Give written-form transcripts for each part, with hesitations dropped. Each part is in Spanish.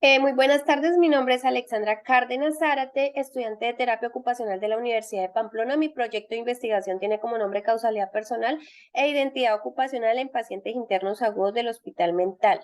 Muy buenas tardes, mi nombre es Alexandra Cárdenas Zárate, estudiante de terapia ocupacional de la Universidad de Pamplona. Mi proyecto de investigación tiene como nombre causalidad personal e identidad ocupacional en pacientes internos agudos del hospital mental.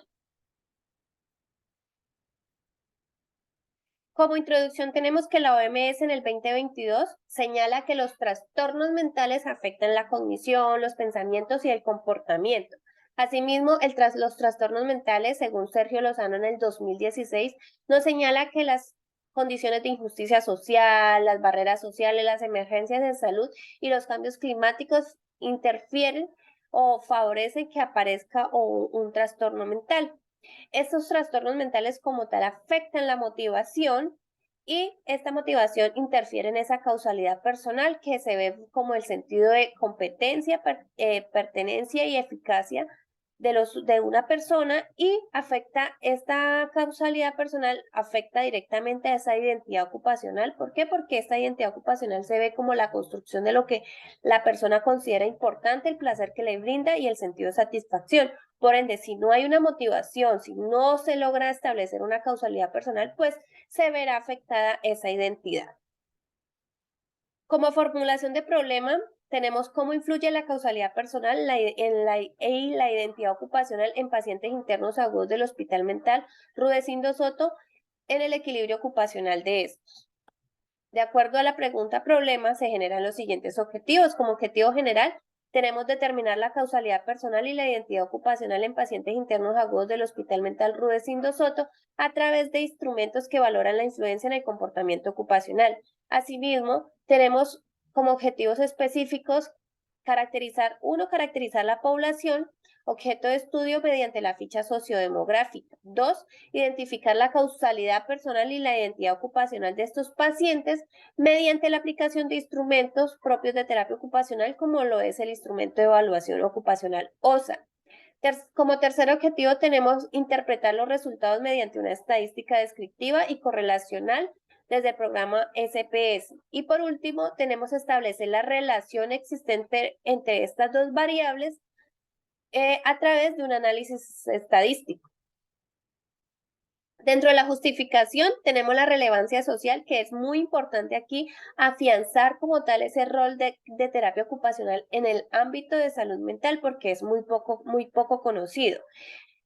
Como introducción tenemos que la OMS en el 2022 señala que los trastornos mentales afectan la cognición, los pensamientos y el comportamiento. Asimismo, los trastornos mentales, según Sergio Lozano en el 2016, nos señala que las condiciones de injusticia social, las barreras sociales, las emergencias de salud y los cambios climáticos interfieren o favorecen que aparezca un trastorno mental. Estos trastornos mentales como tal afectan la motivación y esta motivación interfiere en esa causalidad personal que se ve como el sentido de competencia, pertenencia y eficacia de una persona y afecta esta causalidad personal, afecta directamente a esa identidad ocupacional. ¿Por qué? Porque esta identidad ocupacional se ve como la construcción de lo que la persona considera importante, el placer que le brinda y el sentido de satisfacción. Por ende, si no hay una motivación, si no se logra establecer una causalidad personal, pues se verá afectada esa identidad. Como formulación de problema, tenemos cómo influye la causalidad personal y la identidad ocupacional en pacientes internos agudos del Hospital Mental Rudecindo Soto en el equilibrio ocupacional de estos. De acuerdo a la pregunta problema, se generan los siguientes objetivos. Como objetivo general, tenemos determinar la causalidad personal y la identidad ocupacional en pacientes internos agudos del Hospital Mental Rudecindo Soto a través de instrumentos que valoran la influencia en el comportamiento ocupacional. Asimismo, tenemos como objetivos específicos caracterizar la población, objeto de estudio mediante la ficha sociodemográfica. 2, identificar la causalidad personal y la identidad ocupacional de estos pacientes mediante la aplicación de instrumentos propios de terapia ocupacional, como lo es el instrumento de evaluación ocupacional OSA. Como tercer objetivo tenemos interpretar los resultados mediante una estadística descriptiva y correlacional desde el programa SPS. Y por último, tenemos establecer la relación existente entre estas dos variables a través de un análisis estadístico. Dentro de la justificación tenemos la relevancia social, que es muy importante aquí afianzar como tal ese rol de terapia ocupacional en el ámbito de salud mental porque es muy poco conocido.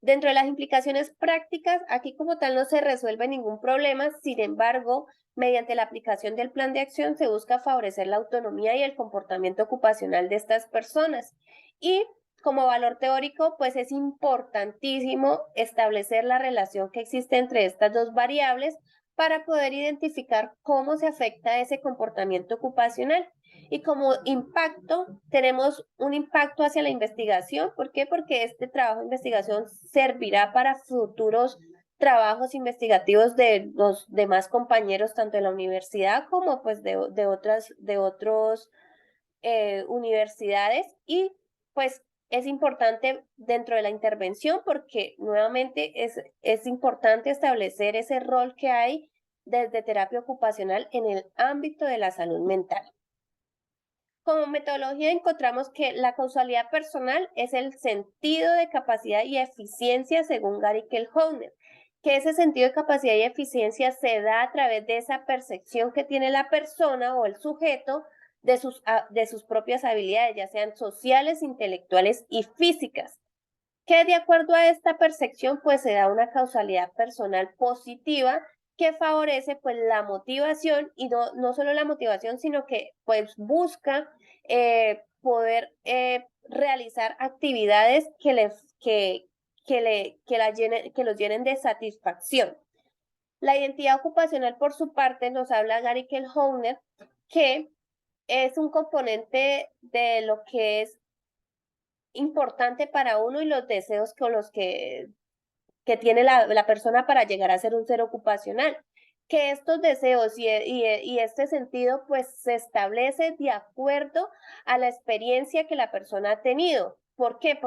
Dentro de las implicaciones prácticas, aquí como tal no se resuelve ningún problema, sin embargo, mediante la aplicación del plan de acción se busca favorecer la autonomía y el comportamiento ocupacional de estas personas. Y como valor teórico, pues es importantísimo establecer la relación que existe entre estas dos variables para poder identificar cómo se afecta ese comportamiento ocupacional. Y como impacto, tenemos un impacto hacia la investigación. ¿Por qué? Porque este trabajo de investigación servirá para futuros trabajos investigativos de los demás compañeros, tanto de la universidad como pues de otros universidades. Y pues es importante dentro de la intervención porque nuevamente es importante establecer ese rol que hay desde terapia ocupacional en el ámbito de la salud mental. Como metodología encontramos que la causalidad personal es el sentido de capacidad y eficiencia según Gary Kelhouner, que ese sentido de capacidad y eficiencia se da a través de esa percepción que tiene la persona o el sujeto de sus propias habilidades, ya sean sociales, intelectuales y físicas, que de acuerdo a esta percepción pues se da una causalidad personal positiva que favorece pues la motivación y no solo la motivación, sino que pues busca poder realizar actividades que los llenen de satisfacción. La identidad ocupacional, por su parte, nos habla Gary Kelhouner, que es un componente de lo que es importante para uno y los deseos con los que tiene la persona para llegar a ser un ser ocupacional. Que estos deseos y este sentido pues se establece de acuerdo a la experiencia que la persona ha tenido. ¿Por qué?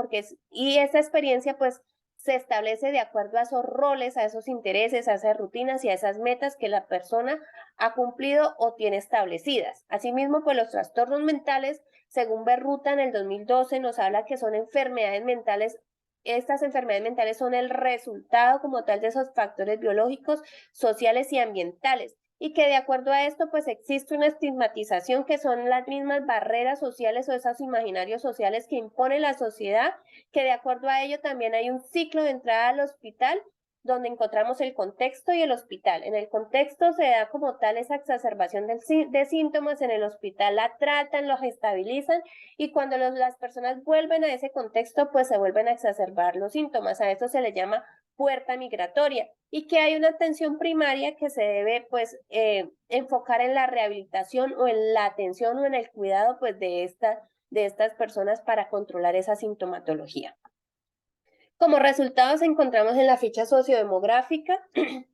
Y esa experiencia pues se establece de acuerdo a esos roles, a esos intereses, a esas rutinas y a esas metas que la persona ha cumplido o tiene establecidas. Asimismo, pues los trastornos mentales, según Berruta en el 2012, nos habla que son enfermedades mentales estas enfermedades mentales son el resultado como tal de esos factores biológicos, sociales y ambientales. Y que de acuerdo a esto, pues existe una estigmatización que son las mismas barreras sociales o esos imaginarios sociales que impone la sociedad, que de acuerdo a ello también hay un ciclo de entrada al hospital donde encontramos el contexto y el hospital. En el contexto se da como tal esa exacerbación de síntomas, en el hospital la tratan, los estabilizan y cuando las personas vuelven a ese contexto, pues se vuelven a exacerbar los síntomas. A eso se le llama puerta migratoria y que hay una atención primaria que se debe pues enfocar en la rehabilitación o en la atención o en el cuidado pues de estas personas para controlar esa sintomatología. Como resultados encontramos en la ficha sociodemográfica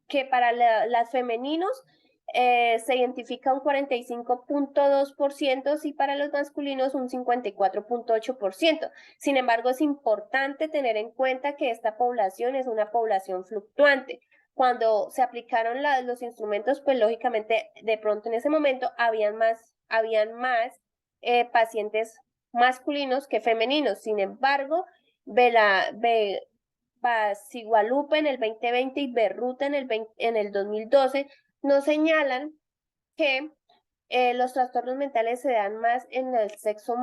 que para las femeninos se identifica un 45.2% y para los masculinos un 54.8%. Sin embargo, es importante tener en cuenta que esta población es una población fluctuante. Cuando se aplicaron los instrumentos, pues lógicamente de pronto en ese momento habían más pacientes masculinos que femeninos. Sin embargo, Basigualupe en el 2020 y Berruta en el 2012 nos señalan que los trastornos mentales se dan más en el sexo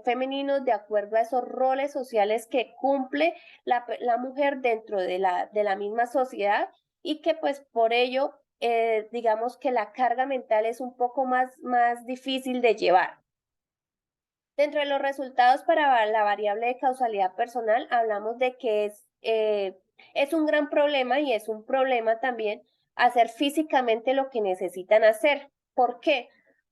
femenino de acuerdo a esos roles sociales que cumple la mujer dentro de la misma sociedad y que pues por ello digamos que la carga mental es un poco más difícil de llevar. Dentro de los resultados para la variable de causalidad personal, hablamos de que es un gran problema y es un problema también hacer físicamente lo que necesitan hacer. ¿Por qué?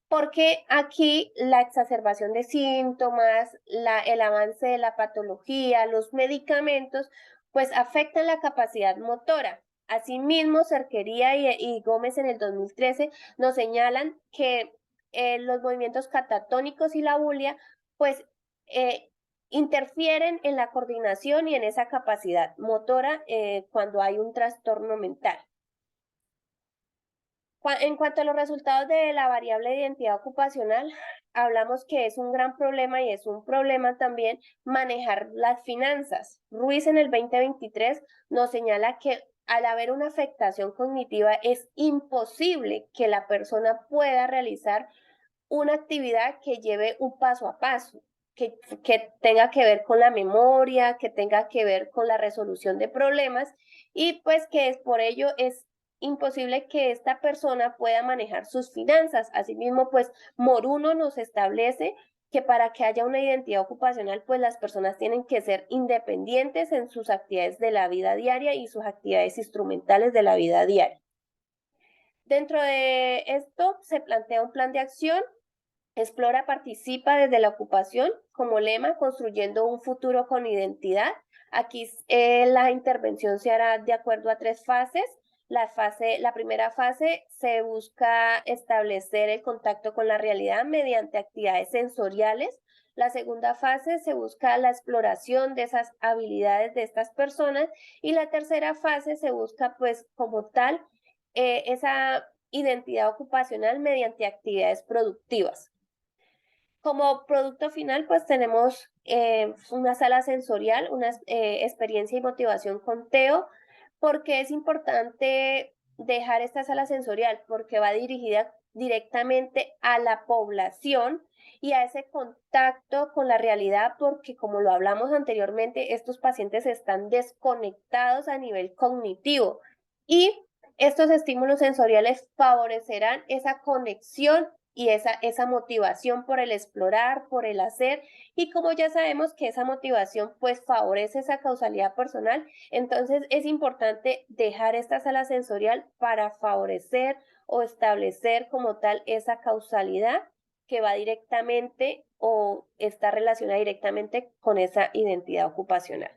Porque aquí la exacerbación de síntomas, el avance de la patología, los medicamentos, pues afectan la capacidad motora. Asimismo, Cerquería y Gómez en el 2013 nos señalan que los movimientos catatónicos y la bulia pues interfieren en la coordinación y en esa capacidad motora cuando hay un trastorno mental. En cuanto a los resultados de la variable de identidad ocupacional, hablamos que es un gran problema y es un problema también manejar las finanzas. Ruiz en el 2023 nos señala que al haber una afectación cognitiva es imposible que la persona pueda realizar una actividad que lleve un paso a paso, que tenga que ver con la memoria, que tenga que ver con la resolución de problemas y pues que es por ello es imposible que esta persona pueda manejar sus finanzas. Asimismo, pues Moruno nos establece que para que haya una identidad ocupacional, pues las personas tienen que ser independientes en sus actividades de la vida diaria y sus actividades instrumentales de la vida diaria. Dentro de esto se plantea un plan de acción. Explora, participa desde la ocupación como lema, construyendo un futuro con identidad. Aquí la intervención se hará de acuerdo a 3 fases. La primera fase se busca establecer el contacto con la realidad mediante actividades sensoriales. La segunda fase se busca la exploración de esas habilidades de estas personas y la tercera fase se busca pues como tal esa identidad ocupacional mediante actividades productivas. Como producto final, pues tenemos una sala sensorial, una experiencia y motivación con Teo. ¿Porque es importante dejar esta sala sensorial? Porque va dirigida directamente a la población y a ese contacto con la realidad, porque como lo hablamos anteriormente, estos pacientes están desconectados a nivel cognitivo y estos estímulos sensoriales favorecerán esa conexión y esa motivación por el explorar, por el hacer, y como ya sabemos que esa motivación pues favorece esa causalidad personal, entonces es importante dejar esta sala sensorial para favorecer o establecer como tal esa causalidad que va directamente o está relacionada directamente con esa identidad ocupacional.